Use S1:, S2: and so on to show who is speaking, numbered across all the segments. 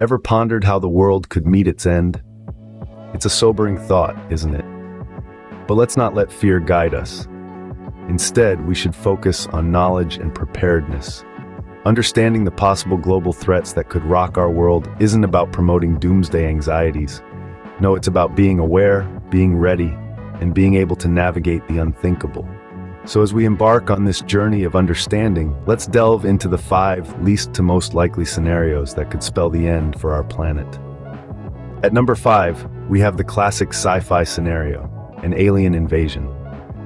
S1: Ever pondered how the world could meet its end? It's a sobering thought, isn't it? But let's not let fear guide us. Instead, we should focus on knowledge and preparedness. Understanding the possible global threats that could rock our world isn't about promoting doomsday anxieties. No, it's about being aware, being ready, and being able to navigate the unthinkable. So as we embark on this journey of understanding, let's delve into the 5 least to most likely scenarios that could spell the end for our planet. At number 5, we have the classic sci-fi scenario, an alien invasion.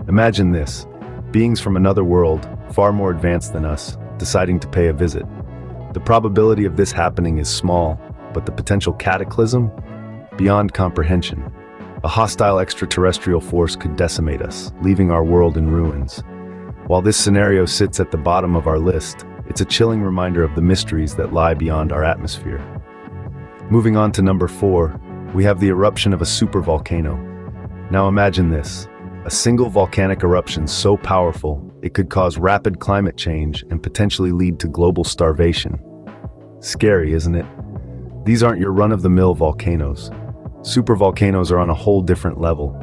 S1: Imagine this, beings from another world, far more advanced than us, deciding to pay a visit. The probability of this happening is small, but the potential cataclysm? Beyond comprehension. A hostile extraterrestrial force could decimate us, leaving our world in ruins. While this scenario sits at the bottom of our list, it's a chilling reminder of the mysteries that lie beyond our atmosphere. Moving on to number 4, we have the eruption of a supervolcano. Now imagine this, a single volcanic eruption so powerful, it could cause rapid climate change and potentially lead to global starvation. Scary, isn't it? These aren't your run-of-the-mill volcanoes. Supervolcanoes are on a whole different level.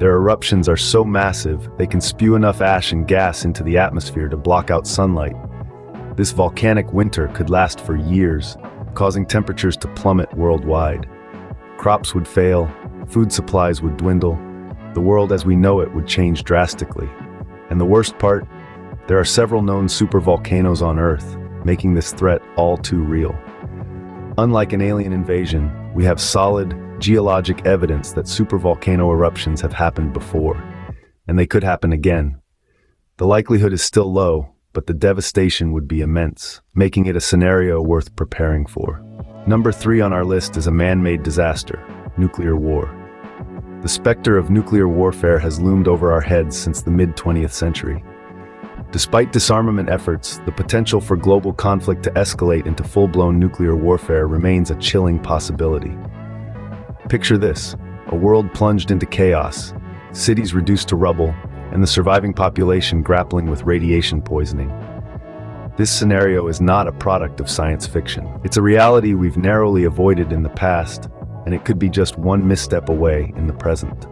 S1: Their eruptions are so massive, they can spew enough ash and gas into the atmosphere to block out sunlight. This volcanic winter could last for years, causing temperatures to plummet worldwide. Crops would fail, food supplies would dwindle, the world as we know it would change drastically. And the worst part, there are several known supervolcanoes on Earth, making this threat all too real. Unlike an alien invasion, we have solid, geologic evidence that supervolcano eruptions have happened before, and they could happen again. The likelihood is still low, but the devastation would be immense, making it a scenario worth preparing for. Number 3 on our list is a man-made disaster, nuclear war. The specter of nuclear warfare has loomed over our heads since the mid-20th century. Despite disarmament efforts, the potential for global conflict to escalate into full-blown nuclear warfare remains a chilling possibility. Picture this, a world plunged into chaos, cities reduced to rubble, and the surviving population grappling with radiation poisoning. This scenario is not a product of science fiction. It's a reality we've narrowly avoided in the past, and it could be just one misstep away in the present.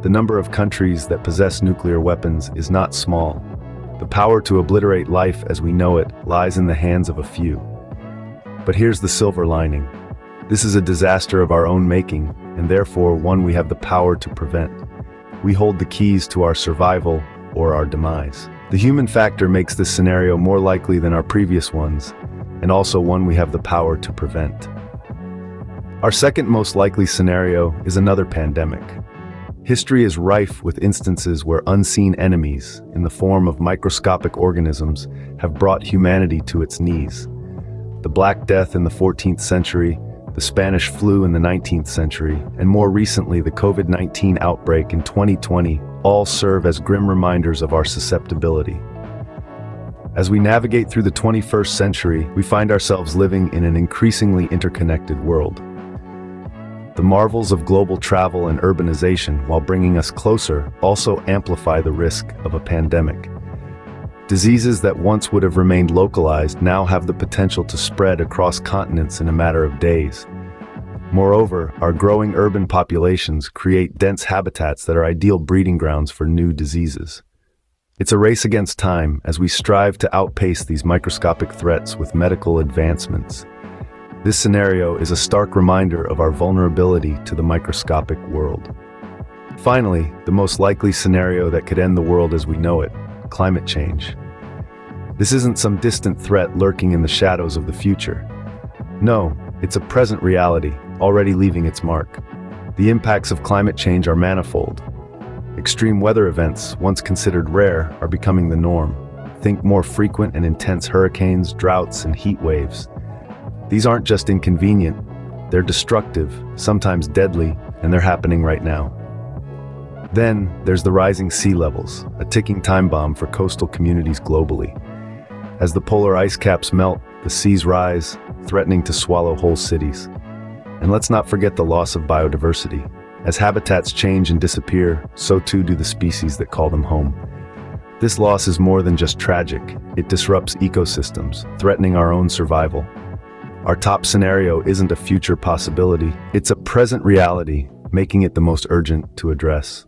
S1: The number of countries that possess nuclear weapons is not small. The power to obliterate life as we know it lies in the hands of a few. But here's the silver lining. This is a disaster of our own making, and therefore one we have the power to prevent. We hold the keys to our survival or our demise. The human factor makes this scenario more likely than our previous ones, and also one we have the power to prevent. Our second most likely scenario is another pandemic. History is rife with instances where unseen enemies, in the form of microscopic organisms, have brought humanity to its knees. The Black Death in the 14th century, the Spanish flu in the 19th century, and more recently the COVID-19 outbreak in 2020 all serve as grim reminders of our susceptibility. As we navigate through the 21st century, we find ourselves living in an increasingly interconnected world. The marvels of global travel and urbanization, while bringing us closer, also amplify the risk of a pandemic. Diseases that once would have remained localized now have the potential to spread across continents in a matter of days. Moreover, our growing urban populations create dense habitats that are ideal breeding grounds for new diseases. It's a race against time as we strive to outpace these microscopic threats with medical advancements. This scenario is a stark reminder of our vulnerability to the microscopic world. Finally, the most likely scenario that could end the world as we know it, climate change. This isn't some distant threat lurking in the shadows of the future. No, it's a present reality, already leaving its mark. The impacts of climate change are manifold. Extreme weather events, once considered rare, are becoming the norm. Think more frequent and intense hurricanes, droughts, and heat waves. These aren't just inconvenient, they're destructive, sometimes deadly, and they're happening right now. Then, there's the rising sea levels, a ticking time bomb for coastal communities globally. As the polar ice caps melt, the seas rise, threatening to swallow whole cities. And let's not forget the loss of biodiversity. As habitats change and disappear, so too do the species that call them home. This loss is more than just tragic, it disrupts ecosystems, threatening our own survival. Our top scenario isn't a future possibility, it's a present reality, making it the most urgent to address.